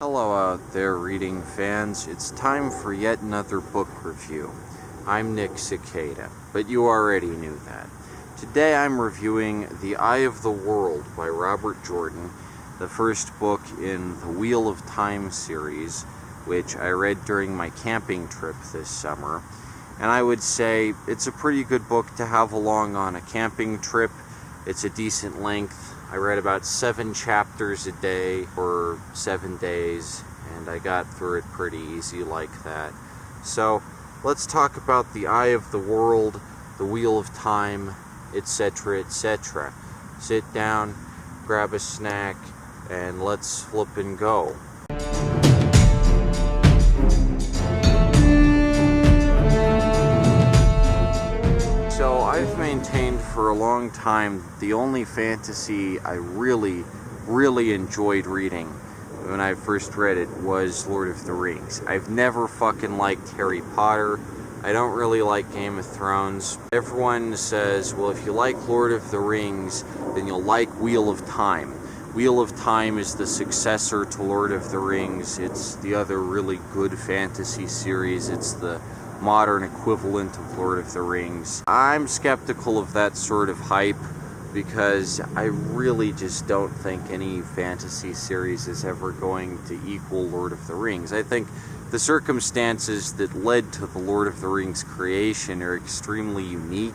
Hello out there, reading fans. It's time for yet another book review. I'm Nick Cicada, but you already knew that. Today I'm reviewing The Eye of the World by Robert Jordan, the first book in the Wheel of Time series, which I read during my camping trip this summer. And I would say it's a pretty good book to have along on a camping trip. It's a decent length. I read about 7 chapters a day for 7 days, and I got through it pretty easy like that. So, let's talk about The Eye of the World, The Wheel of Time, etc., etc. Sit down, grab a snack, and let's flip and go. So I've maintained for a long time the only fantasy I really enjoyed reading when I first read it was Lord of the Rings. I've never fucking liked Harry Potter. I don't really like Game of Thrones. Everyone says, well, if you like Lord of the Rings, then you'll like Wheel of Time. Wheel of Time is the successor to Lord of the Rings. It's the other really good fantasy series. It's the modern equivalent of Lord of the Rings. I'm skeptical of that sort of hype because I really just don't think any fantasy series is ever going to equal Lord of the Rings. I think the circumstances that led to the Lord of the Rings creation are extremely unique.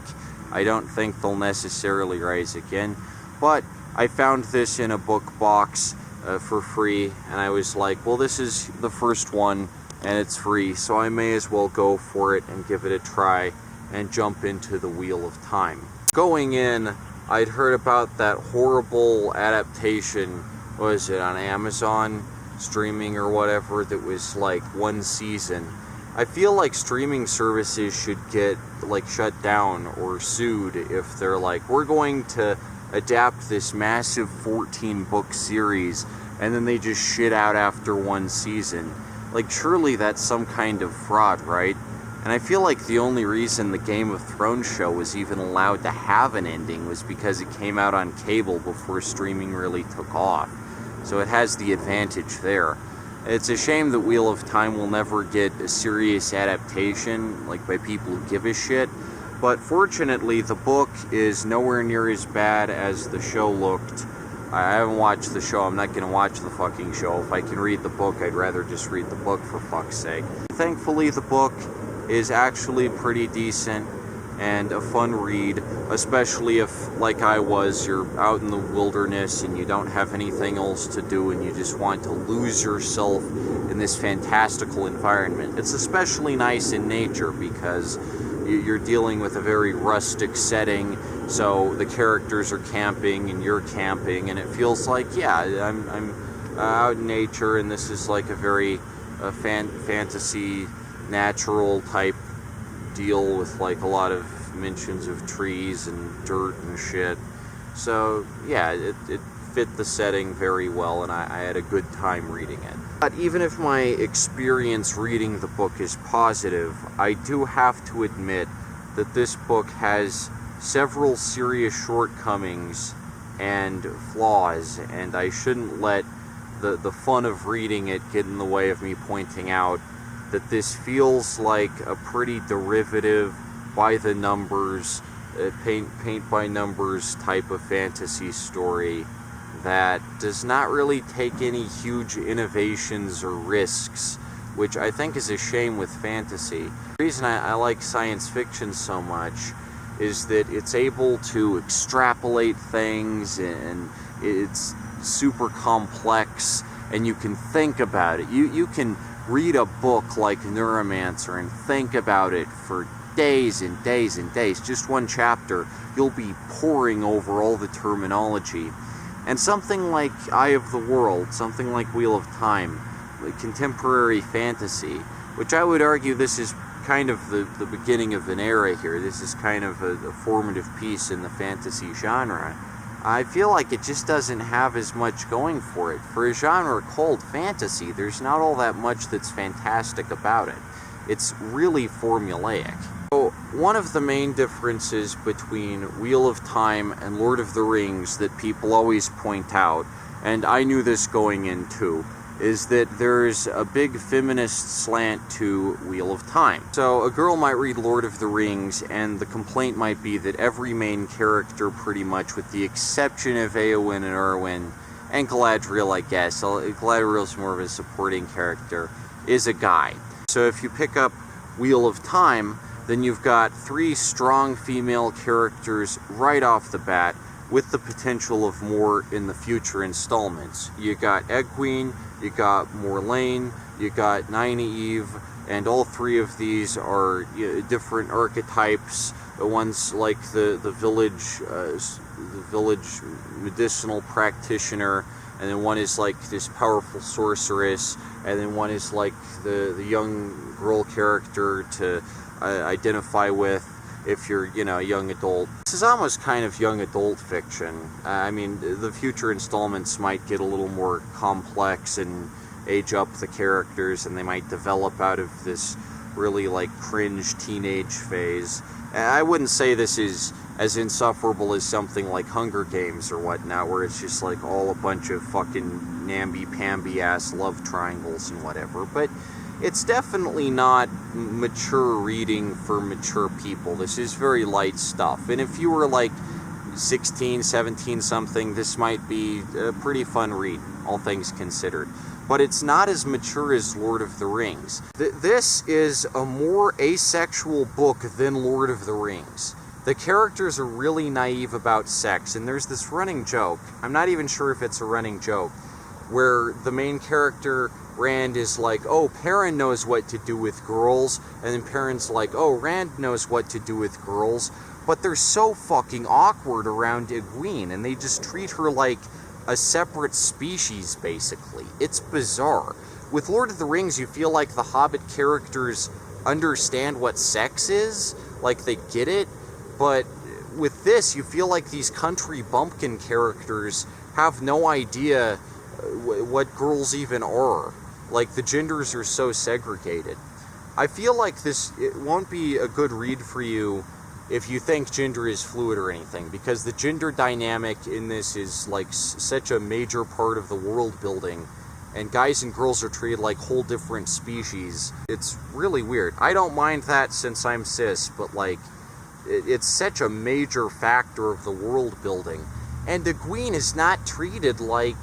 I don't think they'll necessarily rise again, but I found this in a book box for free, and I was like, well, this is the first one and it's free, so I may as well go for it and give it a try and jump into the Wheel of Time. Going in, I'd heard about that horrible adaptation, what was it, on Amazon streaming or whatever, that was like 1 season. I feel like streaming services should get like shut down or sued if they're like, we're going to adapt this massive 14-book series and then they just shit out after 1 season. Like, surely that's some kind of fraud, right? And I feel like the only reason the Game of Thrones show was even allowed to have an ending was because it came out on cable before streaming really took off. So it has the advantage there. It's a shame that Wheel of Time will never get a serious adaptation, like by people who give a shit. But fortunately, the book is nowhere near as bad as the show looked. I haven't watched the show. I'm not going to watch the fucking show. If I can read the book, I'd rather just read the book, for fuck's sake. Thankfully, the book is actually pretty decent and a fun read, especially if, like I was, you're out in the wilderness and you don't have anything else to do and you just want to lose yourself in this fantastical environment. It's especially nice in nature because you're dealing with a very rustic setting, so the characters are camping and you're camping, and it feels like, yeah, I'm out in nature, and this is like a very fantasy, natural type deal with like a lot of mentions of trees and dirt and shit. So yeah, it fit the setting very well, and I had a good time reading it. But even if my experience reading the book is positive, I do have to admit that this book has several serious shortcomings and flaws, and I shouldn't let the fun of reading it get in the way of me pointing out that this feels like a pretty derivative, by the numbers, paint by numbers type of fantasy story that does not really take any huge innovations or risks, which I think is a shame with fantasy. The reason I like science fiction so much is that it's able to extrapolate things, and it's super complex, and you can think about it. You can read a book like Neuromancer and think about it for days and days and days. Just 1 chapter, you'll be poring over all the terminology. And something like Eye of the World, something like Wheel of Time, like contemporary fantasy, which I would argue this is kind of the beginning of an era here. This is kind of a formative piece in the fantasy genre. I feel like it just doesn't have as much going for it. For a genre called fantasy, there's not all that much that's fantastic about it. It's really formulaic. So, one of the main differences between Wheel of Time and Lord of the Rings that people always point out, and I knew this going in too, is that there's a big feminist slant to Wheel of Time. So a girl might read Lord of the Rings, and the complaint might be that every main character, pretty much, with the exception of Eowyn and Arwen, and Galadriel, I guess, Galadriel's more of a supporting character, is a guy. So if you pick up Wheel of Time, then you've got 3 strong female characters right off the bat, with the potential of more in the future installments. You got Egwene, you got Morlaine, you got Nynaeve, and all 3 of these are different archetypes. One's like the village medicinal practitioner, and then one is like this powerful sorceress, and then one is like the young girl character to identify with if you're, a young adult. This is almost kind of young adult fiction. I mean, the future installments might get a little more complex and age up the characters, and they might develop out of this really, cringe teenage phase. I wouldn't say this is as insufferable as something like Hunger Games or whatnot, where it's just, all a bunch of fucking namby-pamby-ass love triangles and whatever, but it's definitely not mature reading for mature people. This is very light stuff. And if you were 16, 17 something, this might be a pretty fun read, all things considered. But it's not as mature as Lord of the Rings. This is a more asexual book than Lord of the Rings. The characters are really naive about sex, and there's this running joke, I'm not even sure if it's a running joke, where the main character, Rand, is like, oh, Perrin knows what to do with girls, and then Perrin's like, oh, Rand knows what to do with girls, but they're so fucking awkward around Egwene, and they just treat her like a separate species, basically. It's bizarre. With Lord of the Rings, you feel like the Hobbit characters understand what sex is, like they get it, but with this, you feel like these country bumpkin characters have no idea what girls even are. Like, the genders are so segregated. I feel like it won't be a good read for you if you think gender is fluid or anything, because the gender dynamic in this is such a major part of the world building, and guys and girls are treated like whole different species. It's really weird. I don't mind that since I'm cis, but it's such a major factor of the world building. And Egwene is not treated like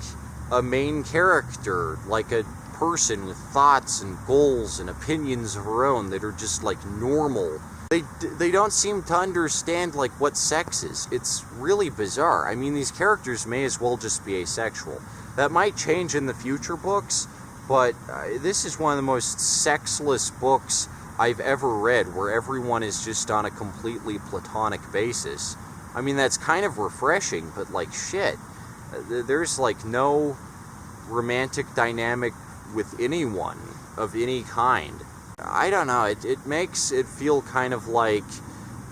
a main character, like a person with thoughts and goals and opinions of her own that are just normal. They don't seem to understand what sex is. It's really bizarre. I mean, these characters may as well just be asexual. That might change in the future books, but this is one of the most sexless books I've ever read, where everyone is just on a completely platonic basis. I mean, that's kind of refreshing, but shit. There's no romantic dynamic with anyone of any kind. I don't know, it makes it feel kind of like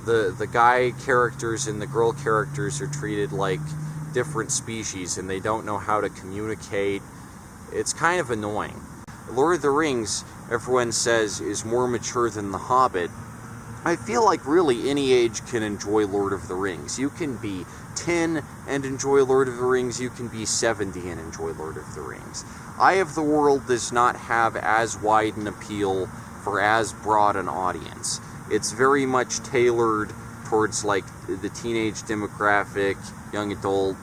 the guy characters and the girl characters are treated like different species, and they don't know how to communicate. It's kind of annoying. Lord of the Rings, everyone says, is more mature than The Hobbit. I feel like really any age can enjoy Lord of the Rings. You can be 10 and enjoy Lord of the Rings. You can be 70 and enjoy Lord of the Rings. Eye of the World does not have as wide an appeal for as broad an audience. It's very much tailored towards the teenage demographic, young adult,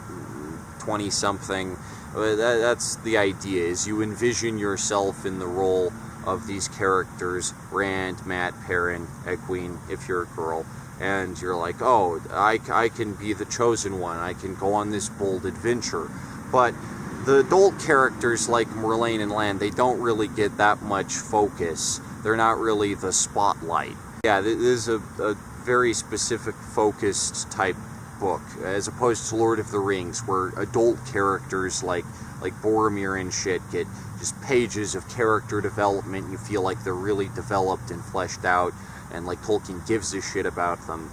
20-something. That's the idea, is you envision yourself in the role of these characters, Rand, Mat, Perrin, Egwene, if you're a girl, and you're like, oh, I can be the chosen one, I can go on this bold adventure. But the adult characters like Morlaine and Lan, they don't really get that much focus. They're not really the spotlight. Yeah, this is a very specific focused type book, as opposed to Lord of the Rings, where adult characters like Boromir and shit get just pages of character development. You feel like they're really developed and fleshed out, and Tolkien gives a shit about them.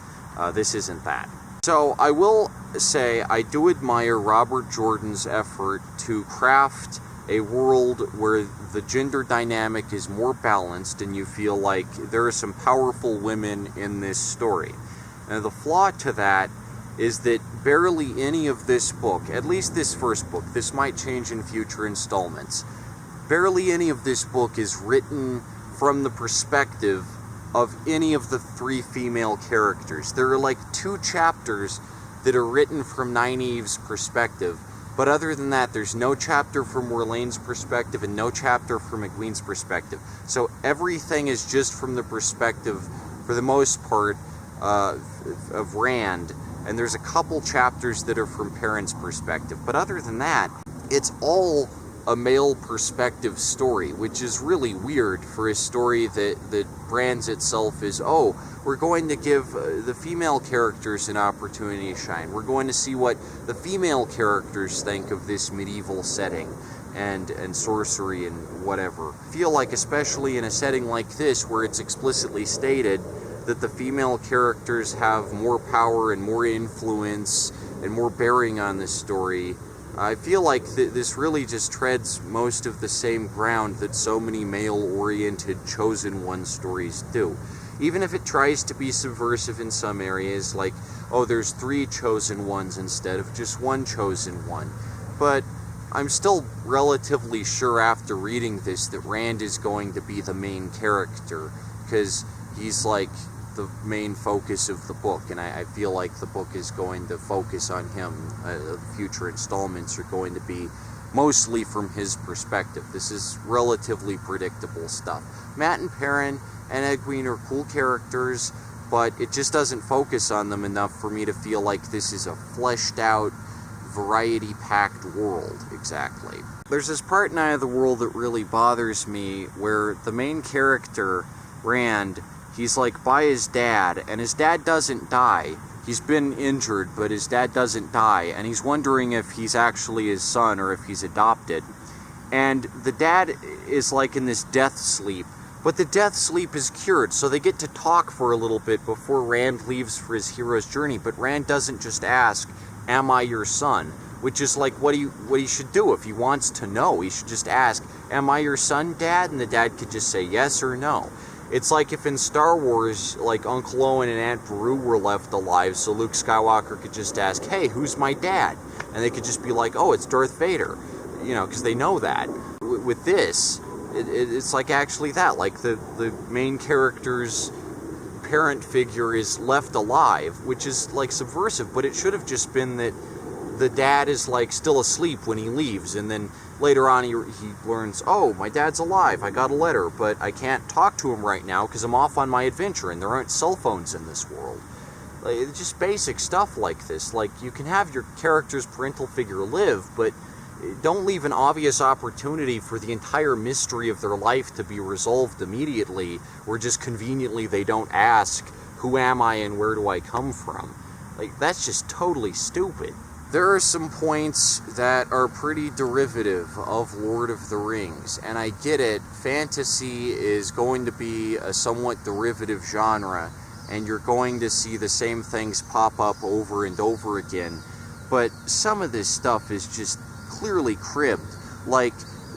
This isn't that. So I will say I do admire Robert Jordan's effort to craft a world where the gender dynamic is more balanced, and you feel like there are some powerful women in this story. And the flaw to that is that barely any of this book, at least this first book, this might change in future installments, barely any of this book is written from the perspective of any of the 3 female characters. There are like 2 chapters that are written from Nynaeve's perspective, but other than that, there's no chapter from Morlaine's perspective and no chapter from Egwene's perspective. So everything is just from the perspective, for the most part, of Rand, and there's a couple chapters that are from Perrin's perspective. But other than that, it's all a male perspective story, which is really weird for a story that brands itself as, oh, we're going to give the female characters an opportunity to shine. We're going to see what the female characters think of this medieval setting and sorcery and whatever. I feel like, especially in a setting like this where it's explicitly stated that the female characters have more power and more influence and more bearing on this story, I feel like this really just treads most of the same ground that so many male-oriented Chosen One stories do. Even if it tries to be subversive in some areas, like, oh, there's 3 Chosen Ones instead of just 1 Chosen One. But I'm still relatively sure after reading this that Rand is going to be the main character, because he's like the main focus of the book, and I feel like the book is going to focus on him. Future installments are going to be mostly from his perspective. This is relatively predictable stuff. Mat and Perrin and Egwene are cool characters, but it just doesn't focus on them enough for me to feel like this is a fleshed out, variety-packed world, exactly. There's this part in Eye of the World that really bothers me, where the main character, Rand, he's like by his dad, and his dad doesn't die. He's been injured, but his dad doesn't die, and he's wondering if he's actually his son or if he's adopted. And the dad is like in this death sleep, but the death sleep is cured, so they get to talk for a little bit before Rand leaves for his hero's journey. But Rand doesn't just ask, "Am I your son?" Which is like what he should do. If he wants to know, he should just ask, "Am I your son, Dad?" And the dad could just say yes or no. It's like if in Star Wars, like Uncle Owen and Aunt Beru were left alive, so Luke Skywalker could just ask, "Hey, who's my dad?" And they could just be like, "Oh, it's Darth Vader," you know, because they know that. With this, it's like actually that, like the main character's parent figure is left alive, which is like subversive, but it should have just been that the dad is like still asleep when he leaves, and then later on he learns, oh, my dad's alive, I got a letter, but I can't talk to him right now because I'm off on my adventure and there aren't cell phones in this world. Like, it's just basic stuff like this. Like, you can have your character's parental figure live, but don't leave an obvious opportunity for the entire mystery of their life to be resolved immediately, where just conveniently they don't ask, who am I and where do I come from? Like, that's just totally stupid. There are some points that are pretty derivative of Lord of the Rings, and I get it, fantasy is going to be a somewhat derivative genre, and you're going to see the same things pop up over and over again, but some of this stuff is just clearly cribbed, like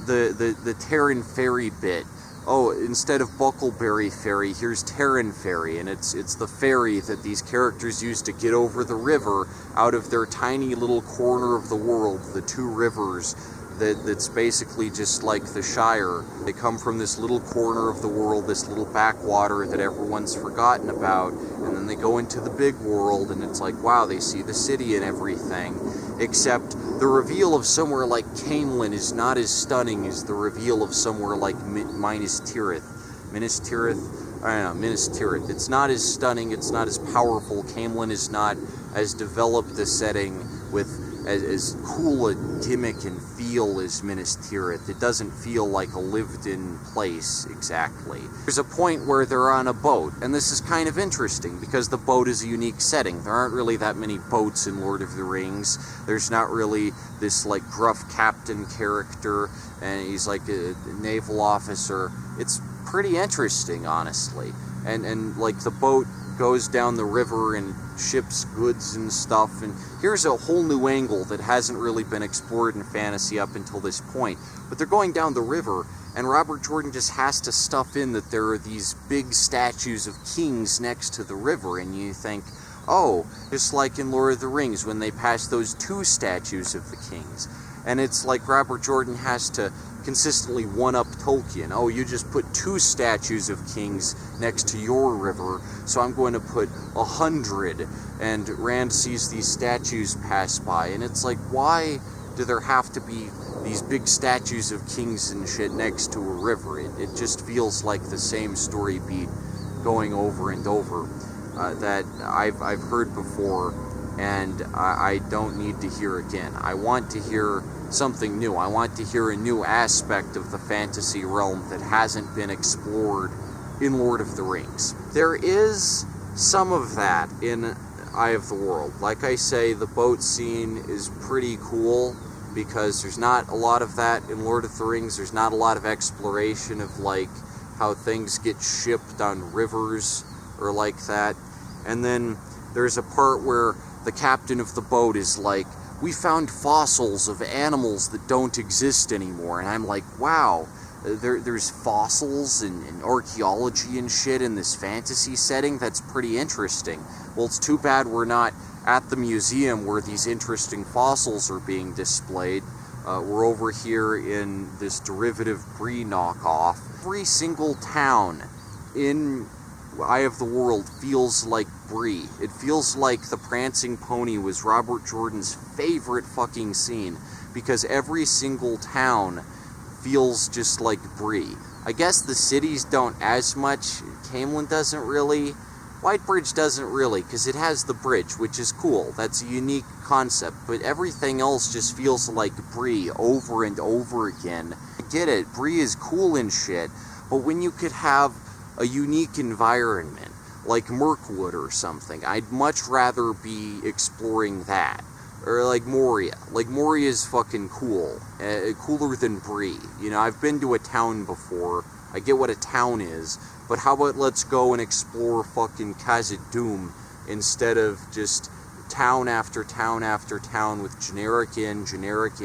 the Terran Ferry bit. Oh, instead of Buckleberry Ferry, here's Terran Ferry, and it's the ferry that these characters use to get over the river out of their tiny little corner of the world, the 2 rivers that's basically just like the Shire. They come from this little corner of the world, this little backwater that everyone's forgotten about, and then they go into the big world, and it's like, wow, they see the city and everything. Except the reveal of somewhere like Camelin is not as stunning as the reveal of somewhere like Minas Tirith. Minas Tirith. It's not as stunning, it's not as powerful. Camelin is not as developed a setting with as cool a gimmick and feel as Minas Tirith. It doesn't feel like a lived-in place, exactly. There's a point where they're on a boat, and this is kind of interesting, because the boat is a unique setting. There aren't really that many boats in Lord of the Rings. There's not really this, like, gruff captain character, and he's like a naval officer. It's pretty interesting, honestly. And like, the boat goes down the river and ships goods and stuff, and here's a whole new angle that hasn't really been explored in fantasy up until this point. But they're going down the river, and Robert Jordan just has to stuff in that there are these big statues of kings next to the river, and you think, oh, just like in Lord of the Rings when they pass those 2 statues of the kings. And it's like Robert Jordan has to consistently one-up Tolkien. Oh, you just put 2 statues of kings next to your river, so I'm going to put 100. And Rand sees these statues pass by, and it's like, why do there have to be these big statues of kings and shit next to a river? It just feels like the same story beat going over and over that I've heard before, and I don't need to hear again. I want to hear something new. I want to hear a new aspect of the fantasy realm that hasn't been explored in Lord of the Rings. There is some of that in Eye of the World. Like I say, the boat scene is pretty cool, because there's not a lot of that in Lord of the Rings. There's not a lot of exploration of, like, how things get shipped on rivers or like that. And then there's a part where the captain of the boat is like, we found fossils of animals that don't exist anymore. And I'm like, wow, there's fossils and archaeology and shit in this fantasy setting? That's pretty interesting. Well, it's too bad we're not at the museum where these interesting fossils are being displayed. We're over here in this derivative Brie knockoff. Every single town in Eye of the World feels like Brie. It feels like the Prancing Pony was Robert Jordan's favorite fucking scene, because every single town feels just like Brie. I guess the cities don't as much. Camelin doesn't really. Whitebridge doesn't really, because it has the bridge, which is cool. That's a unique concept, but everything else just feels like Brie over and over again. I get it, Brie is cool and shit, but when you could have a unique environment, like Mirkwood or something, I'd much rather be exploring that. Or like Moria. Like, Moria is fucking cool. Cooler than Brie. You know, I've been to a town before. I get what a town is. But how about let's go and explore fucking Khazad-dûm instead of just town after town after town with generic inn, generic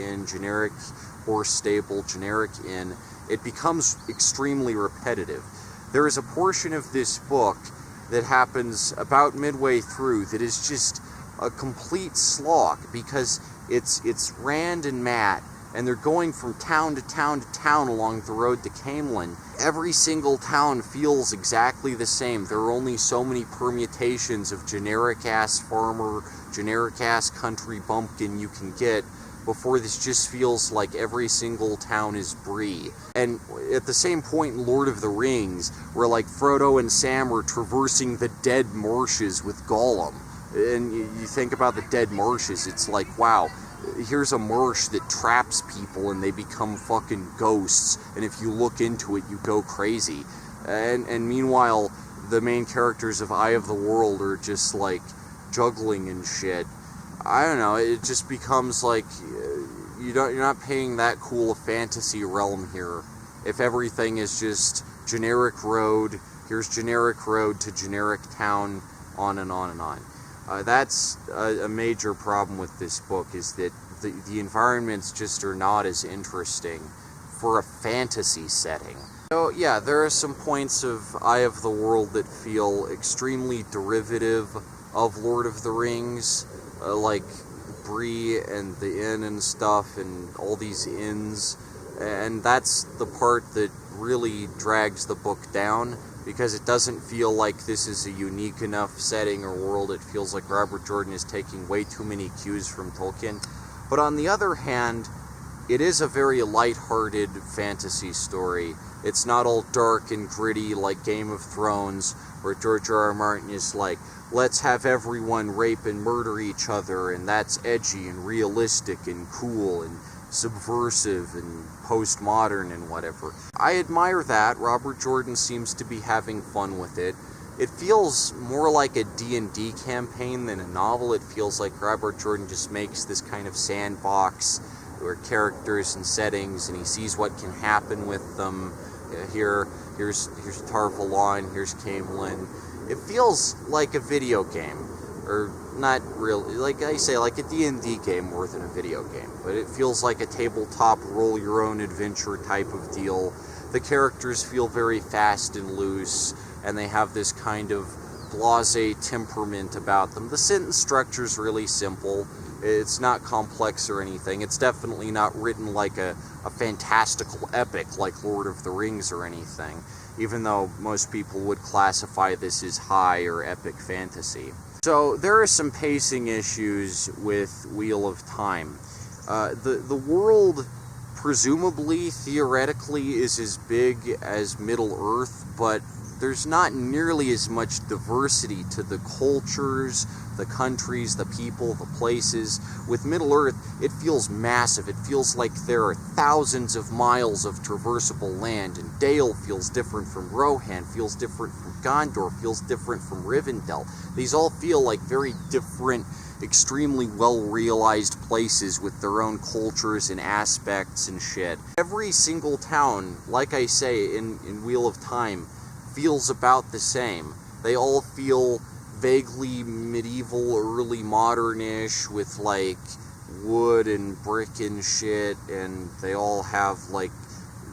horse stable, generic inn. It becomes extremely repetitive. There is a portion of this book that happens about midway through that is just a complete slog, because it's Rand and Matt, and they're going from town to town to town along the road to Camelin. Every single town feels exactly the same. There are only so many permutations of generic-ass farmer, generic-ass country bumpkin you can get before this just feels like every single town is Brie. And at the same point in Lord of the Rings, where like Frodo and Sam are traversing the dead marshes with Gollum, and you think about the dead marshes, it's like, wow, here's a marsh that traps people and they become fucking ghosts, and if you look into it, you go crazy. And meanwhile, the main characters of Eye of the World are just like juggling and shit. I don't know, it just becomes like you're not paying that cool a fantasy realm here if everything is just generic road, here's generic road to generic town, on and on and on. That's a major problem with this book, is that the environments just are not as interesting for a fantasy setting. So yeah, there are some points of Eye of the World that feel extremely derivative of Lord of the Rings, like Bree and the inn and stuff, and all these inns, and that's the part that really drags the book down, because it doesn't feel like this is a unique enough setting or world. It feels like Robert Jordan is taking way too many cues from Tolkien. But on the other hand, it is a very light-hearted fantasy story. It's not all dark and gritty like Game of Thrones, where George R.R. Martin is like, let's have everyone rape and murder each other, and that's edgy and realistic and cool and subversive and postmodern and whatever. I admire that. Robert Jordan seems to be having fun with it. It feels more like a D&D campaign than a novel. It feels like Robert Jordan just makes this kind of sandbox where characters and settings, and he sees what can happen with them. Here's Tar Valon, here's Camelin. It feels like a video game, or not really, like I say, like a D&D game more than a video game, but it feels like a tabletop roll-your-own-adventure type of deal. The characters feel very fast and loose, and they have this kind of blasé temperament about them. The sentence structure's really simple. It's not complex or anything. It's definitely not written like a fantastical epic like Lord of the Rings or anything, even though most people would classify this as high or epic fantasy. So there are some pacing issues with Wheel of Time. The world, presumably, theoretically, is as big as Middle-earth, but there's not nearly as much diversity to the cultures, the countries, the people, the places. With Middle-earth, it feels massive. It feels like there are thousands of miles of traversable land, and Dale feels different from Rohan, feels different from Gondor, feels different from Rivendell. These all feel like very different, extremely well-realized places with their own cultures and aspects and shit. Every single town, like I say in Wheel of Time, feels about the same. They all feel vaguely medieval, early modern-ish, with like wood and brick and shit, and they all have like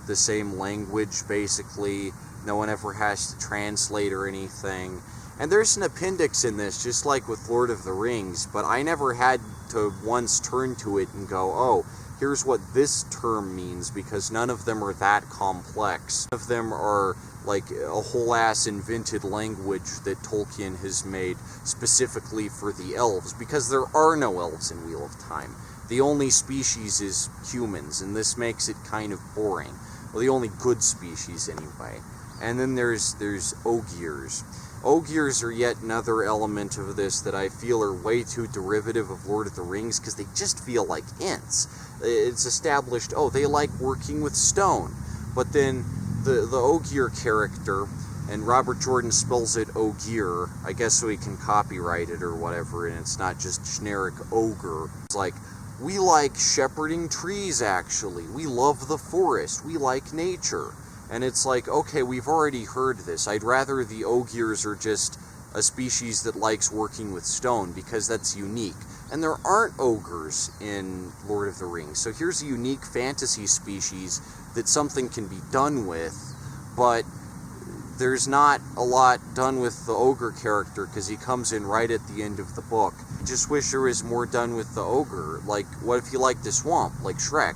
the same language basically. No one ever has to translate or anything. And there's an appendix in this, just like with Lord of the Rings, but I never had to once turn to it and go, oh, here's what this term means, because none of them are that complex. None of them are like a whole-ass invented language that Tolkien has made specifically for the elves, because there are no elves in Wheel of Time. The only species is humans, and this makes it kind of boring. Well, the only good species, anyway. And then there's Ogiers. Ogiers are yet another element of this that I feel are way too derivative of Lord of the Rings, because they just feel like Ents. It's established, oh, they like working with stone. But then the Ogier character, and Robert Jordan spells it Ogier, I guess so he can copyright it or whatever, and it's not just generic ogre. It's like, we like shepherding trees, actually. We love the forest. We like nature. And it's like, okay, we've already heard this. I'd rather the Ogiers are just a species that likes working with stone, because that's unique. And there aren't ogres in Lord of the Rings. So here's a unique fantasy species that something can be done with, but there's not a lot done with the ogre character, because he comes in right at the end of the book. I just wish there was more done with the ogre. Like, what if you like the swamp, like Shrek?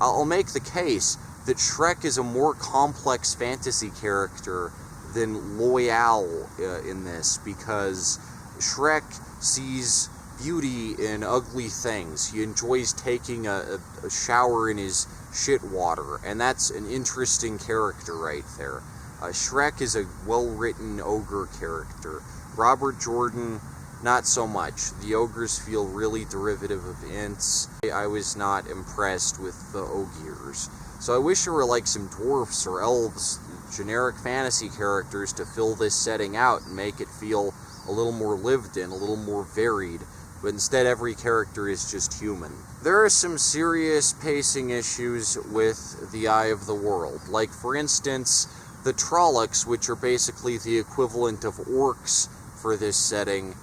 I'll make the case that Shrek is a more complex fantasy character than Loial in this, because Shrek sees beauty in ugly things. He enjoys taking a shower in his shit water, and that's an interesting character right there. Shrek is a well-written ogre character. Robert Jordan, not so much. The ogres feel really derivative of Ents. I was not impressed with the Ogiers. So I wish there were like some dwarfs or elves, generic fantasy characters, to fill this setting out and make it feel a little more lived in, a little more varied. But instead every character is just human. There are some serious pacing issues with The Eye of the World. Like, for instance, the Trollocs, which are basically the equivalent of orcs for this setting,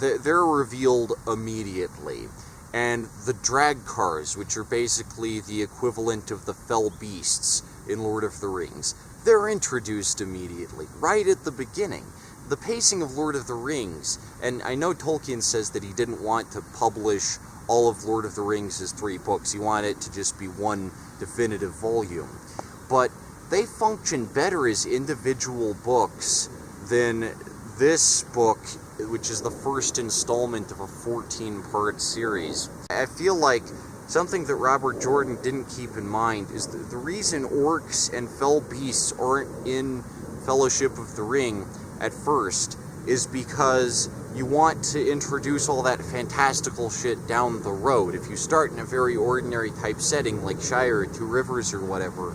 they're revealed immediately. And the Dragcars, which are basically the equivalent of the fell beasts in Lord of the Rings, they're introduced immediately, right at the beginning. The pacing of Lord of the Rings, and I know Tolkien says that he didn't want to publish all of Lord of the Rings as 3 books. He wanted it to just be one definitive volume. But they function better as individual books than this book, which is the first installment of a 14-part series. I feel like something that Robert Jordan didn't keep in mind is the reason orcs and fell beasts aren't in Fellowship of the Ring at first is because you want to introduce all that fantastical shit down the road. If you start in a very ordinary type setting like Shire, Two Rivers, or whatever,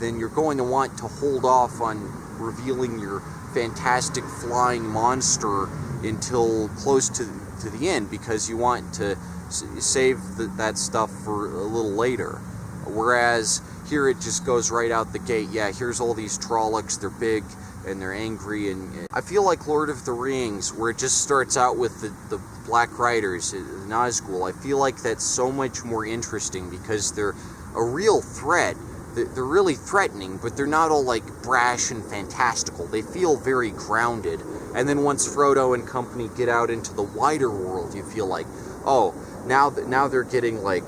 then you're going to want to hold off on revealing your fantastic flying monster until close to the end, because you want to save that stuff for a little later. Whereas here it just goes right out the gate. Yeah, here's all these Trollocs, they're big and they're angry, and I feel like Lord of the Rings, where it just starts out with the Black Riders, Nazgul, I feel like that's so much more interesting, because they're a real threat. They're really threatening, but they're not all like brash and fantastical. They feel very grounded. And then once Frodo and company get out into the wider world, you feel like, oh, now they're getting like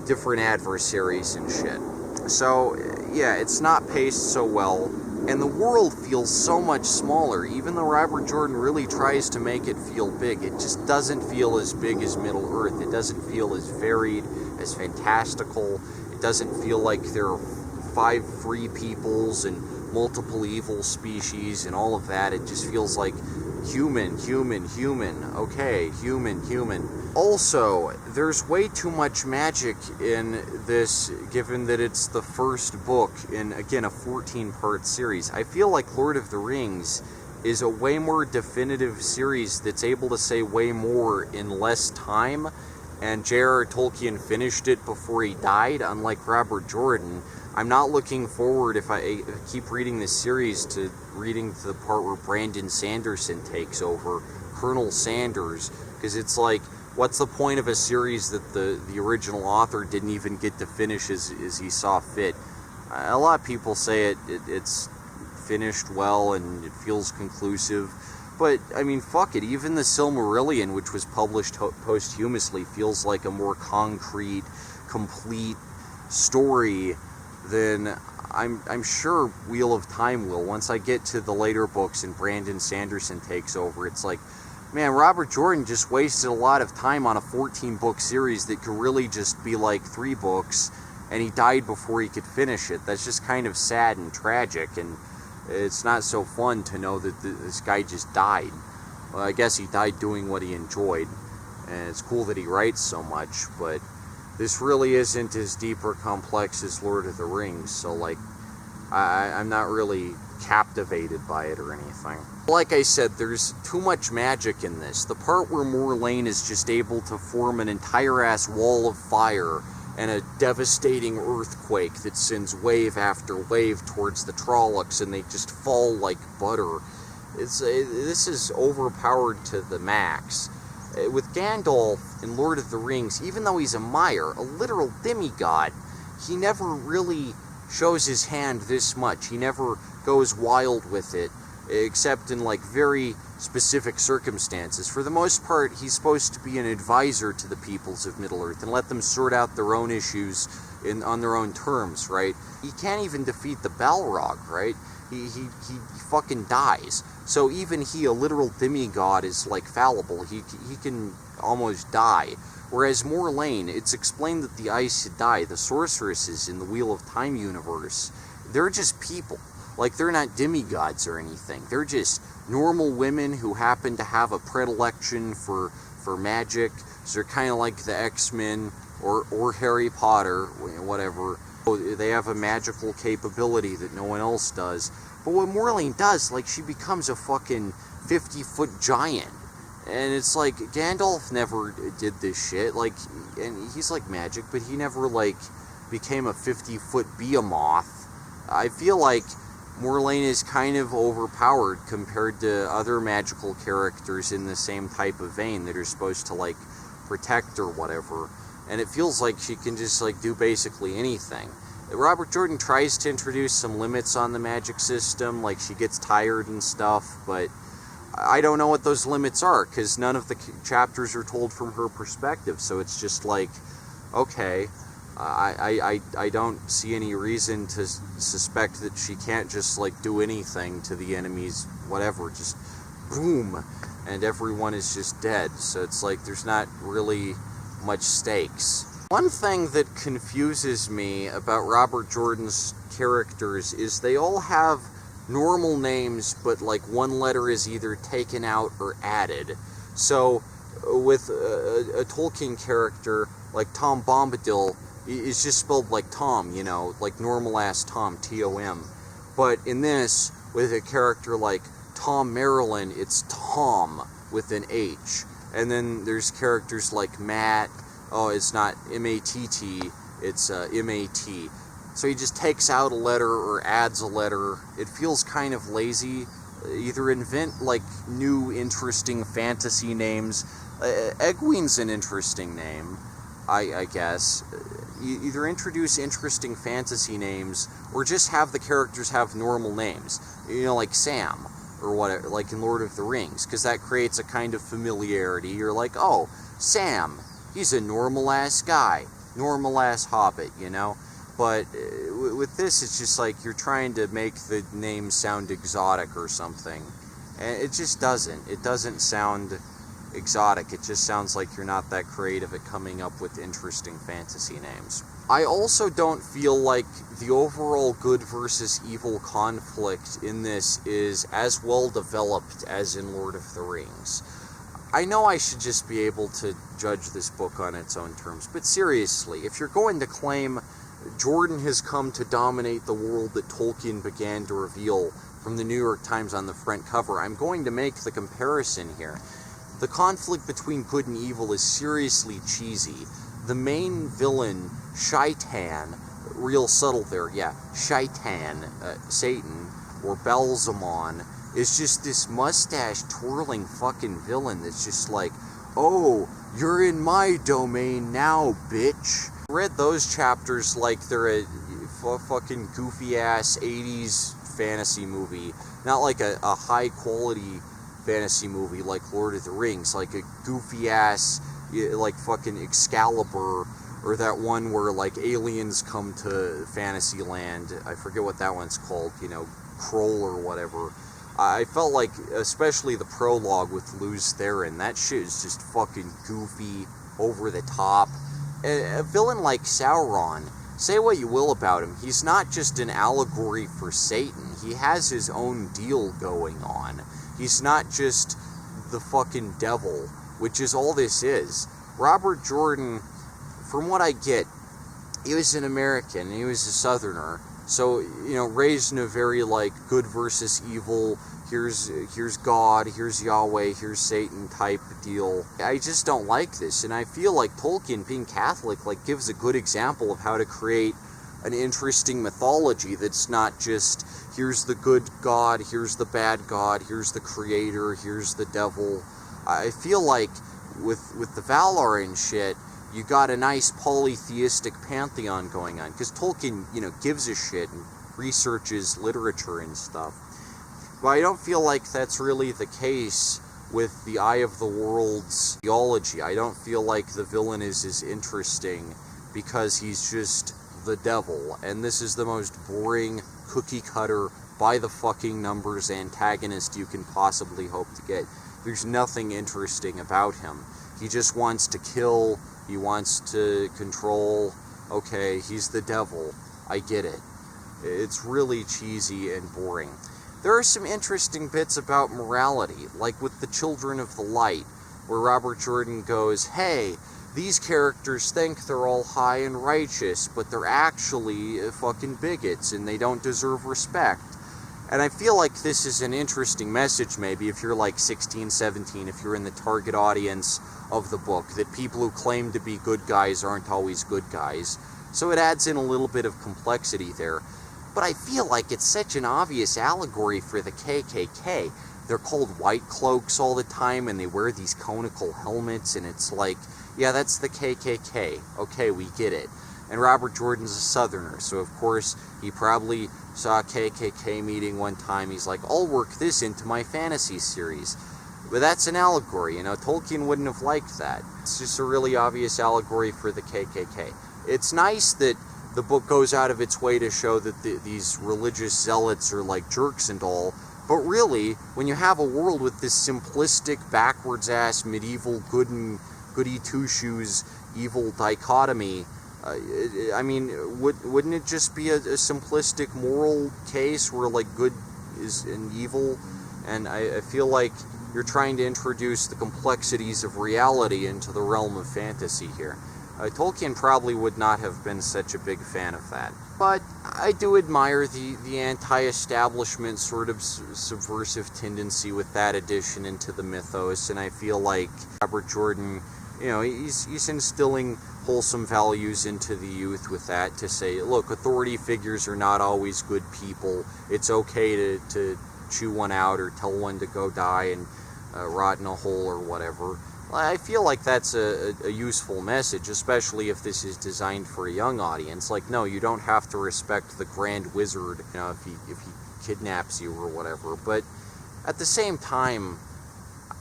different adversaries and shit. So yeah, it's not paced so well, and the world feels so much smaller. Even though Robert Jordan really tries to make it feel big, it just doesn't feel as big as Middle Earth. It doesn't feel as varied, as fantastical. It doesn't feel like there are 5 free peoples and multiple evil species and all of that. It just feels like human, okay, human. Also, there's way too much magic in this, given that it's the first book in, again, a 14-part series. I feel like Lord of the Rings is a way more definitive series that's able to say way more in less time, and J.R.R. Tolkien finished it before he died, unlike Robert Jordan. I'm not looking forward, if I keep reading this series, to reading to the part where Brandon Sanderson takes over, Colonel Sanders, because it's like, what's the point of a series that the original author didn't even get to finish as he saw fit? A lot of people say it's finished well and it feels conclusive, but, I mean, fuck it, even the Silmarillion, which was published posthumously, feels like a more concrete, complete story than I'm sure Wheel of Time will. Once I get to the later books and Brandon Sanderson takes over, it's like, man, Robert Jordan just wasted a lot of time on a 14-book series that could really just be like 3 books, and he died before he could finish it. That's just kind of sad and tragic, and it's not so fun to know that this guy just died. Well, I guess he died doing what he enjoyed, and it's cool that he writes so much, but this really isn't as deep or complex as Lord of the Rings, so, like, I'm not really captivated by it or anything. Like I said, there's too much magic in this. The part where Morlaine is just able to form an entire-ass wall of fire and a devastating earthquake that sends wave after wave towards the Trollocs, and they just fall like butter. This is overpowered to the max. With Gandalf in Lord of the Rings, even though he's a Mire, a literal demigod, he never really shows his hand this much. He never goes wild with it, except in like very specific circumstances. For the most part, he's supposed to be an advisor to the peoples of Middle-earth and let them sort out their own issues on their own terms, right? He can't even defeat the Balrog, right? He fucking dies. So even he, a literal demigod, is like fallible. He can almost die. Whereas Morlaine, it's explained that the Aes Sedai, the sorceresses in the Wheel of Time universe, they're just people. Like, they're not demigods or anything. They're just normal women who happen to have a predilection for magic. So they're kind of like the X-Men or Harry Potter, whatever. They have a magical capability that no one else does. But what Morlaine does, like, she becomes a fucking 50-foot giant. And it's like, Gandalf never did this shit. Like, and he's like magic, but he never, like, became a 50-foot behemoth. I feel like Morlaine is kind of overpowered compared to other magical characters in the same type of vein that are supposed to, like, protect or whatever. And it feels like she can just, like, do basically anything. Robert Jordan tries to introduce some limits on the magic system, like she gets tired and stuff, but I don't know what those limits are, because none of the chapters are told from her perspective, so it's just like, okay, I don't see any reason to suspect that she can't just, like, do anything to the enemies, whatever, just boom, and everyone is just dead, so it's like there's not really much stakes. One thing that confuses me about Robert Jordan's characters is they all have normal names, but like one letter is either taken out or added. So with a Tolkien character like Tom Bombadil, it's just spelled like Tom, you know, like normal ass Tom, T-O-M. But in this, with a character like Tom Marilyn, it's Tom with an H. And then there's characters like Matt. Oh, it's not M-A-T-T, it's M-A-T. So he just takes out a letter or adds a letter. It feels kind of lazy. Either invent, like, new interesting fantasy names. Egwene's an interesting name, I guess. Either introduce interesting fantasy names, or just have the characters have normal names. You know, like Sam, or whatever, like in Lord of the Rings, because that creates a kind of familiarity. You're like, oh, Sam. he's a normal-ass guy, normal-ass hobbit, you know? But with this, it's just like you're trying to make the name sound exotic or something. And it just doesn't. It doesn't sound exotic. It just sounds like you're not that creative at coming up with interesting fantasy names. I also don't feel like the overall good versus evil conflict in this is as well developed as in Lord of the Rings. I know I should just be able to judge this book on its own terms, but seriously, if you're going to claim Jordan has come to dominate the world that Tolkien began to reveal from the New York Times on the front cover, I'm going to make the comparison here. The conflict between good and evil is seriously cheesy. The main villain, Shaitan, real subtle there, yeah, Shaitan, Satan, or Belzamon, is just this mustache-twirling fucking villain that's just like, oh, you're in my domain now, bitch. I read those chapters like they're a fucking goofy-ass 80s fantasy movie, not like a high-quality fantasy movie like Lord of the Rings, like a goofy-ass, like fucking Excalibur, or that one where like aliens come to Fantasyland. I forget what that one's called, you know, Kroll or whatever. I felt like, especially the prologue with Luz Theron, that shit is just fucking goofy, over the top. A villain like Sauron, say what you will about him, he's not just an allegory for Satan. He has his own deal going on. He's not just the fucking devil, which is all this is. Robert Jordan, from what I get, he was an American, he was a Southerner, so, you know, raised in a very, like, good versus evil, here's God, here's Yahweh, here's Satan type deal. I just don't like this, and I feel like Tolkien, being Catholic, like, gives a good example of how to create an interesting mythology that's not just, here's the good God, here's the bad God, here's the creator, here's the devil. I feel like with the Valar and shit, you got a nice polytheistic pantheon going on, because Tolkien, you know, gives a shit and researches literature and stuff. But I don't feel like that's really the case with the Eye of the World's theology. I don't feel like the villain is as interesting because he's just the devil, and this is the most boring, cookie-cutter, by-the-fucking-numbers antagonist you can possibly hope to get. There's nothing interesting about him. He just wants to kill, he wants to control. Okay, he's the devil. I get it. It's really cheesy and boring. There are some interesting bits about morality, like with the Children of the Light, where Robert Jordan goes, hey, these characters think they're all high and righteous, but they're actually fucking bigots, and they don't deserve respect. And I feel like this is an interesting message, maybe, if you're like 16, 17, if you're in the target audience of the book, that people who claim to be good guys aren't always good guys. So it adds in a little bit of complexity there. But I feel like it's such an obvious allegory for the KKK. They're called White Cloaks all the time, and they wear these conical helmets, and it's like, yeah, that's the KKK. Okay, we get it. And Robert Jordan's a Southerner, so of course he probably saw a KKK meeting one time. He's like, I'll work this into my fantasy series. But that's an allegory, you know, Tolkien wouldn't have liked that. It's just a really obvious allegory for the KKK. It's nice that the book goes out of its way to show that these religious zealots are like jerks and all, but really, when you have a world with this simplistic, backwards-ass, medieval, goody two-shoes, evil dichotomy, I mean, wouldn't it just be a simplistic moral case where, like, good is an evil? And I feel like you're trying to introduce the complexities of reality into the realm of fantasy here. Tolkien probably would not have been such a big fan of that. But I do admire the anti-establishment sort of subversive tendency with that addition into the mythos, and I feel like Robert Jordan, you know, he's instilling wholesome values into the youth with that, to say, look, authority figures are not always good people. It's okay to chew one out or tell one to go die and rot in a hole or whatever. I feel like that's a useful message, especially if this is designed for a young audience. Like, no, you don't have to respect the Grand Wizard, you know, if he kidnaps you or whatever. But at the same time,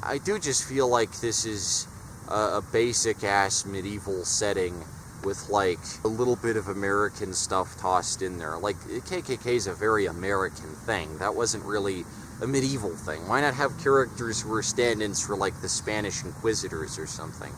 I do just feel like this is a basic-ass medieval setting with, like, a little bit of American stuff tossed in there. Like, KKK is a very American thing. That wasn't really a medieval thing. Why not have characters who were stand-ins for, like, the Spanish Inquisitors or something?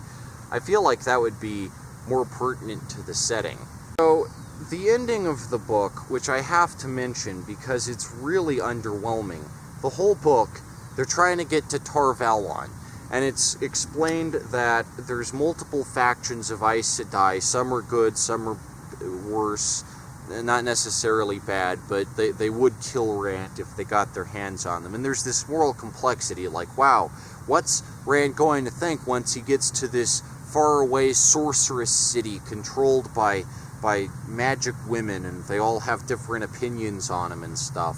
I feel like that would be more pertinent to the setting. So, the ending of the book, which I have to mention because it's really underwhelming. The whole book, they're trying to get to Tar Valon, and it's explained that there's multiple factions of Aes Sedai. Some are good, some are worse, not necessarily bad, but they would kill Rand if they got their hands on them. And there's this moral complexity, like, wow, what's Rand going to think once he gets to this faraway sorceress city controlled by magic women, and they all have different opinions on him and stuff.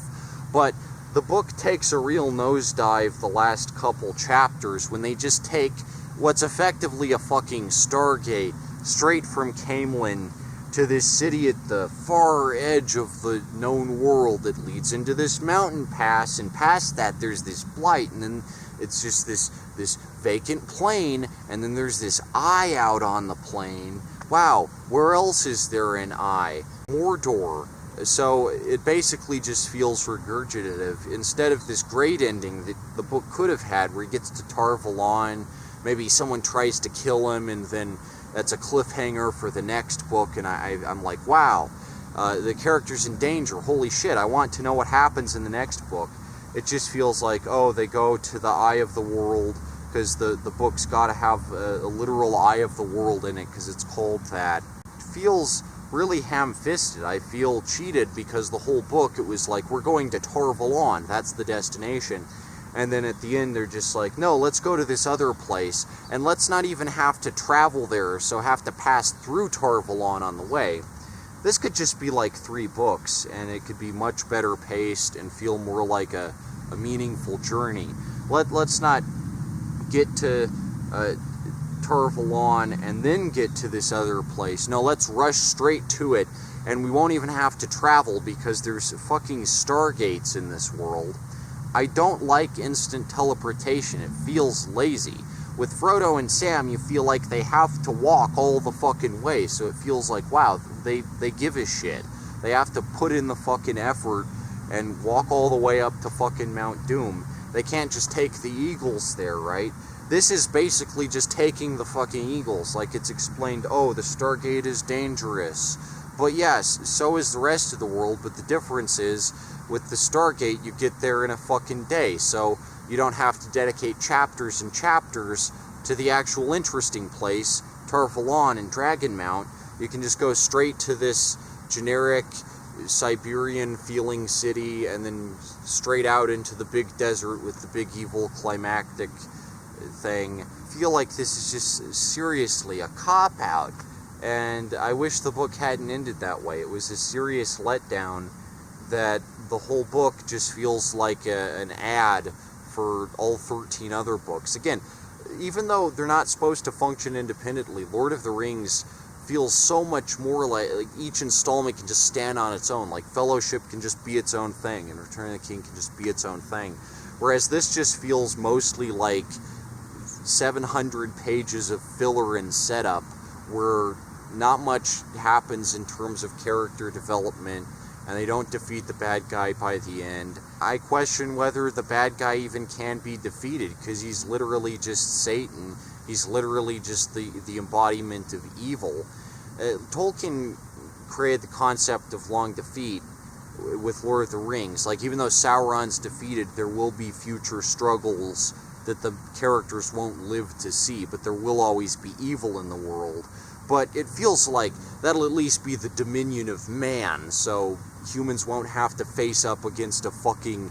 But the book takes a real nosedive the last couple chapters when they just take what's effectively a fucking Stargate straight from Camelin to this city at the far edge of the known world that leads into this mountain pass, and past that there's this blight, and then it's just this vacant plain, and then there's this eye out on the plain. Wow, where else is there an eye? Mordor. So it basically just feels regurgitative. Instead of this great ending that the book could have had, where he gets to Tar Valon, maybe someone tries to kill him, and then that's a cliffhanger for the next book, and I'm like, wow, the character's in danger, holy shit, I want to know what happens in the next book. It just feels like, oh, they go to the Eye of the World, because the book's got to have a literal Eye of the World in it, because it's called that. It feels really ham-fisted. I feel cheated, because the whole book, it was like, we're going to Tar Valon, that's the destination. And then at the end, they're just like, no, let's go to this other place, and let's not even have to travel there, so have to pass through Tar Valon on the way. This could just be like 3 books, and it could be much better paced and feel more like a meaningful journey. Let's not get to Tar Valon and then get to this other place. No, let's rush straight to it, and we won't even have to travel because there's fucking Stargates in this world. I don't like instant teleportation. It feels lazy. With Frodo and Sam, you feel like they have to walk all the fucking way, so it feels like, wow, they give a shit. They have to put in the fucking effort and walk all the way up to fucking Mount Doom. They can't just take the Eagles there, right? This is basically just taking the fucking Eagles, like it's explained, oh, the Stargate is dangerous. But yes, so is the rest of the world, but the difference is, with the Stargate, you get there in a fucking day, so you don't have to dedicate chapters and chapters to the actual interesting place, Tar Valon and Dragonmount. You can just go straight to this generic Siberian-feeling city, and then straight out into the big desert with the big evil climactic thing. I feel like this is just seriously a cop-out, and I wish the book hadn't ended that way. It was a serious letdown that the whole book just feels like an ad for all 13 other books. Again, even though they're not supposed to function independently, Lord of the Rings feels so much more like each installment can just stand on its own. Like Fellowship can just be its own thing, and Return of the King can just be its own thing. Whereas this just feels mostly like 700 pages of filler and setup, where not much happens in terms of character development, and they don't defeat the bad guy by the end. I question whether the bad guy even can be defeated, because he's literally just Satan. He's literally just the embodiment of evil. Tolkien created the concept of long defeat with Lord of the Rings. Like, even though Sauron's defeated, there will be future struggles that the characters won't live to see, but there will always be evil in the world. But it feels like that'll at least be the dominion of man, so humans won't have to face up against a fucking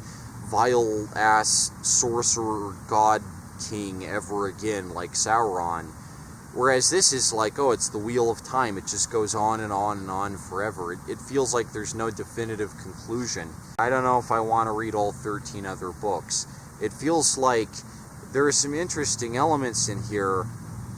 vile-ass sorcerer god king ever again, like Sauron. Whereas this is like, oh, it's the Wheel of Time. It just goes on and on and on forever. It feels like there's no definitive conclusion. I don't know if I want to read all 13 other books. It feels like there are some interesting elements in here,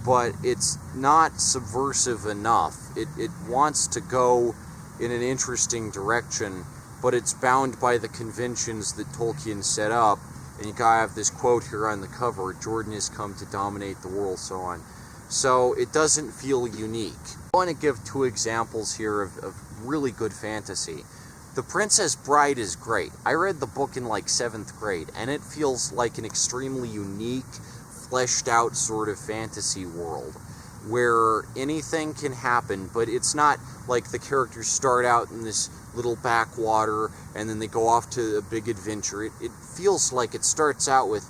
but it's not subversive enough. It wants to go in an interesting direction, but it's bound by the conventions that Tolkien set up, And you gotta have this quote here on the cover, Jordan has come to dominate the world, so on. So it doesn't feel unique. I want to give two examples here of really good fantasy. The Princess Bride is great. I read the book in like 7th grade, and it feels like an extremely unique, fleshed out sort of fantasy world where anything can happen, but it's not like the characters start out in this little backwater and then they go off to a big adventure. It feels like it starts out with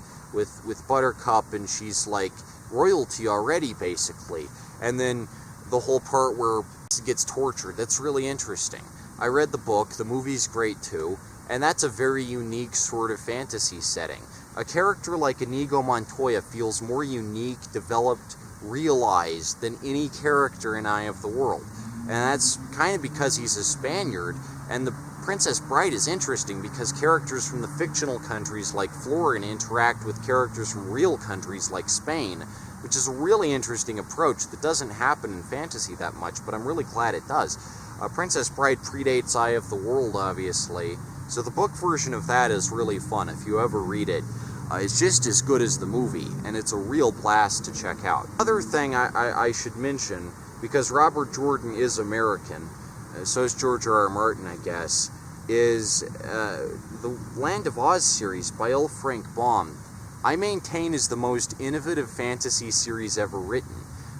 Buttercup, and she's like royalty already, basically. And then the whole part where she gets tortured, that's really interesting. I read the book, the movie's great too, and that's a very unique sort of fantasy setting. A character like Inigo Montoya feels more unique, developed, realized than any character in Eye of the World. And that's kind of because he's a Spaniard, and the Princess Bride is interesting because characters from the fictional countries like Florin interact with characters from real countries like Spain, which is a really interesting approach that doesn't happen in fantasy that much, but I'm really glad it does. Princess Bride predates Eye of the World, obviously, so the book version of that is really fun if you ever read it. It's just as good as the movie, and it's a real blast to check out. Another thing I should mention, because Robert Jordan is American, so is George R.R. Martin, I guess, is the Land of Oz series by L. Frank Baum. I maintain is the most innovative fantasy series ever written,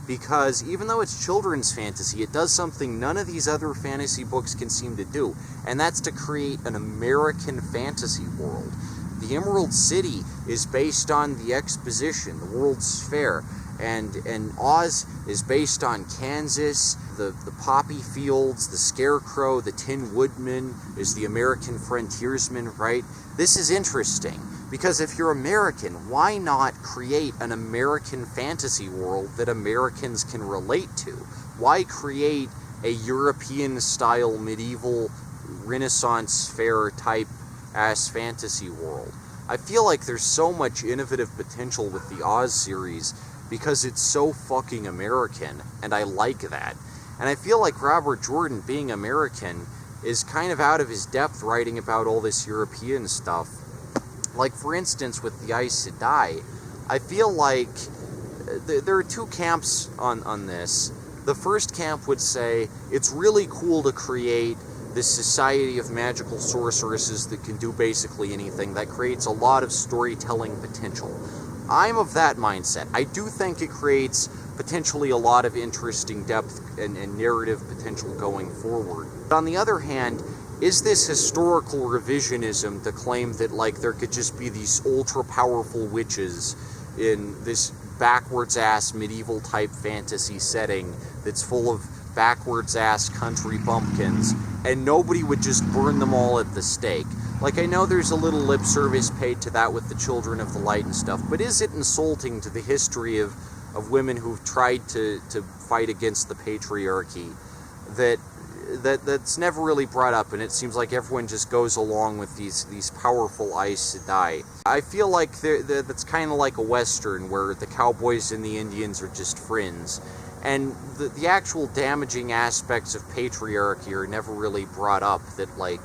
because even though it's children's fantasy, it does something none of these other fantasy books can seem to do, and that's to create an American fantasy world. The Emerald City is based on the Exposition, the World's Fair, and Oz is based on Kansas, the poppy fields, the Scarecrow, the Tin Woodman is the American frontiersman, right? This is interesting, because if you're American, why not create an American fantasy world that Americans can relate to? Why create a European-style medieval Renaissance fair type ass fantasy world? I feel like there's so much innovative potential with the Oz series because it's so fucking American, and I like that. And I feel like Robert Jordan, being American, is kind of out of his depth writing about all this European stuff. Like, for instance, with the Aes Sedai, I feel like there are two camps on this. The first camp would say, it's really cool to create this society of magical sorceresses that can do basically anything. That creates a lot of storytelling potential. I'm of that mindset. I do think it creates potentially a lot of interesting depth and narrative potential going forward. But on the other hand, is this historical revisionism to claim that, like, there could just be these ultra-powerful witches in this backwards-ass medieval-type fantasy setting that's full of backwards-ass country bumpkins, and nobody would just burn them all at the stake? Like, I know there's a little lip service paid to that with the Children of the Light and stuff, but is it insulting to the history of women who've tried to fight against the patriarchy that's never really brought up, and it seems like everyone just goes along with these powerful Aes Sedai? I feel like that's kind of like a Western where the cowboys and the Indians are just friends, and the actual damaging aspects of patriarchy are never really brought up, that, like,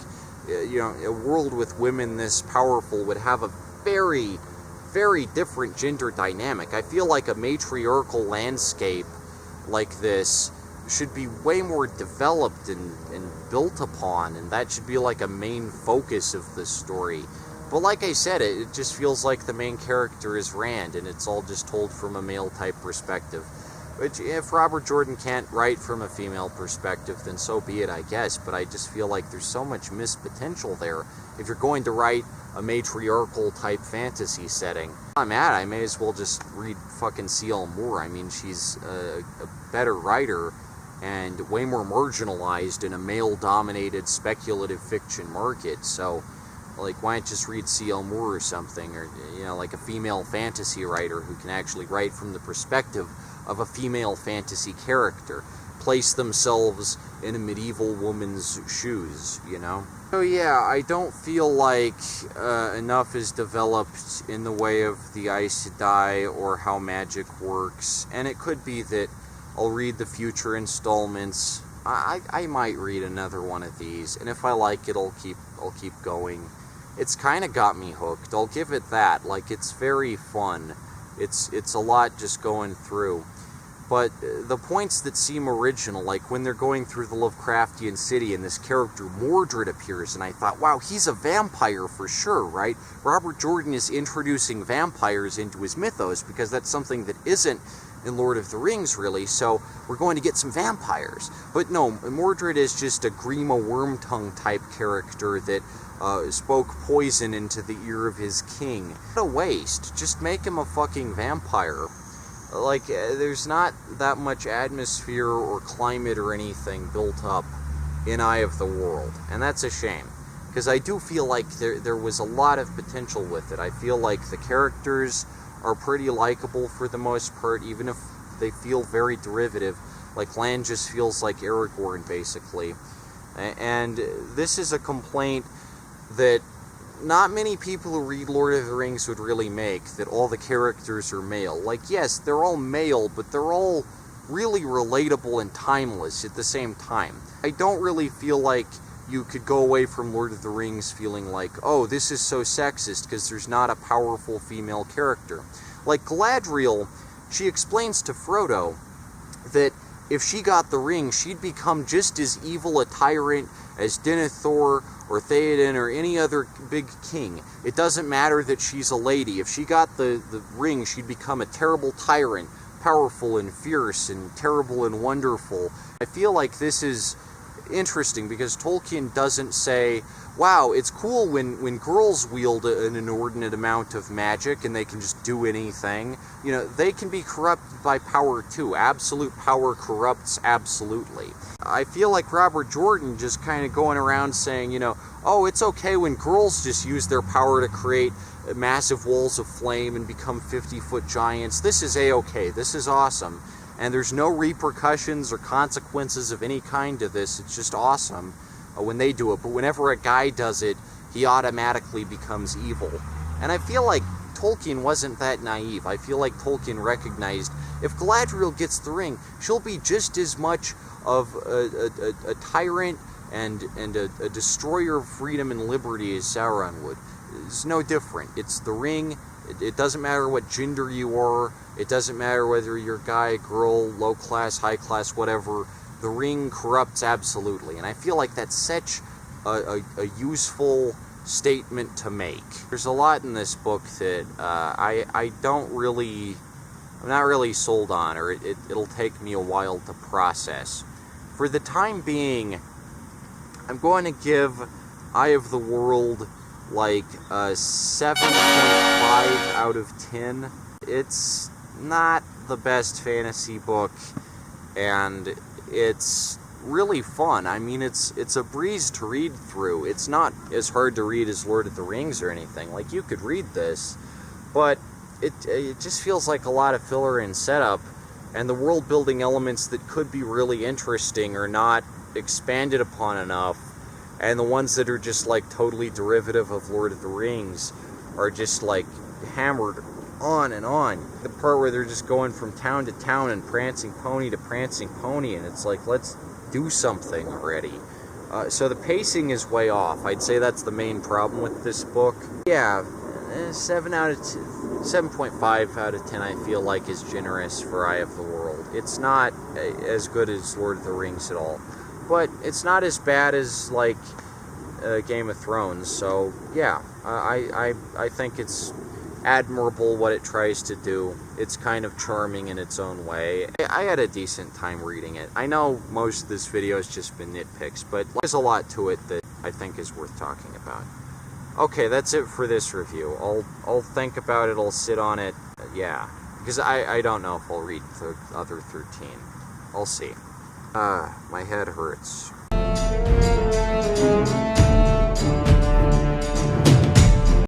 you know, a world with women this powerful would have a very, very different gender dynamic. I feel like a matriarchal landscape like this should be way more developed and built upon, and that should be like a main focus of the story. But like I said, it just feels like the main character is Rand, and it's all just told from a male-type perspective. Which, if Robert Jordan can't write from a female perspective, then so be it, I guess. But I just feel like there's so much missed potential there. If you're going to write a matriarchal-type fantasy setting, I'm at it. I may as well just read fucking C.L. Moore. I mean, she's a better writer and way more marginalized in a male-dominated speculative fiction market. So, like, why not just read C.L. Moore or something? Or, you know, like a female fantasy writer who can actually write from the perspective of a female fantasy character, place themselves in a medieval woman's shoes, you know? So yeah, I don't feel like enough is developed in the way of the Aes Sedai or how magic works, and it could be that I'll read the future installments. I might read another one of these, and if I like it, I'll keep going. it's kind of got me hooked. I'll give it that. Like, it's very fun. It's a lot just going through. But the points that seem original, like when they're going through the Lovecraftian city and this character Mordred appears, and I thought, wow, he's a vampire for sure, right? Robert Jordan is introducing vampires into his mythos because that's something that isn't in Lord of the Rings, really, so we're going to get some vampires. But no, Mordred is just a Grima Wormtongue type character that spoke poison into the ear of his king. What a waste. Just make him a fucking vampire. Like, there's not that much atmosphere or climate or anything built up in Eye of the World, and that's a shame, because I do feel like there was a lot of potential with it. I feel like the characters are pretty likable for the most part, even if they feel very derivative. Like, Lan just feels like Aragorn, basically. And this is a complaint that not many people who read Lord of the Rings would really make, that all the characters are male. Like, yes, they're all male, but they're all really relatable and timeless at the same time. I don't really feel like you could go away from Lord of the Rings feeling like, oh, this is so sexist because there's not a powerful female character. Like Galadriel, she explains to Frodo that if she got the ring, she'd become just as evil a tyrant as Denethor or Theoden or any other big king. It doesn't matter that she's a lady. If she got the ring, she'd become a terrible tyrant, powerful and fierce and terrible and wonderful. I feel like this is interesting because Tolkien doesn't say, wow, it's cool when girls wield an inordinate amount of magic and they can just do anything. You know, they can be corrupted by power too. Absolute power corrupts absolutely. I feel like Robert Jordan just kind of going around saying, you know, oh, it's okay when girls just use their power to create massive walls of flame and become 50-foot giants. This is a-okay. This is awesome. And there's no repercussions or consequences of any kind to this. It's just awesome when they do it. But whenever a guy does it, he automatically becomes evil. And I feel like Tolkien wasn't that naive. I feel like Tolkien recognized if Galadriel gets the ring, she'll be just as much of a tyrant and a destroyer of freedom and liberty as Sauron would. It's no different. It's the ring. It doesn't matter what gender you are. It doesn't matter whether you're guy, girl, low class, high class, whatever. The ring corrupts absolutely. And I feel like that's such a useful statement to make. There's a lot in this book that I'm not really sold on, or it'll take me a while to process. For the time being, I'm going to give Eye of the World like a 7.5 out of 10. It's not the best fantasy book, and it's really fun. I mean, it's a breeze to read through. It's not as hard to read as Lord of the Rings or anything. Like, you could read this, but it just feels like a lot of filler and setup, and the world-building elements that could be really interesting are not expanded upon enough, and the ones that are just, like, totally derivative of Lord of the Rings are just, like, hammered on and on. The part where they're just going from town to town and prancing pony to prancing pony, and it's like, let's do something already. So the pacing is way off. I'd say that's the main problem with this book. Yeah, 7.5 out of 10 I feel like is generous for Eye of the World. It's not as good as Lord of the Rings at all, but it's not as bad as, like, Game of Thrones. So yeah, I think it's admirable what it tries to do. It's kind of charming in its own way. I had a decent time reading it. I know most of this video has just been nitpicks, but there's a lot to it that I think is worth talking about. Okay, that's it for this review. I'll think about it, I'll sit on it, yeah. Because I don't know if I'll read the other 13. I'll see. My head hurts.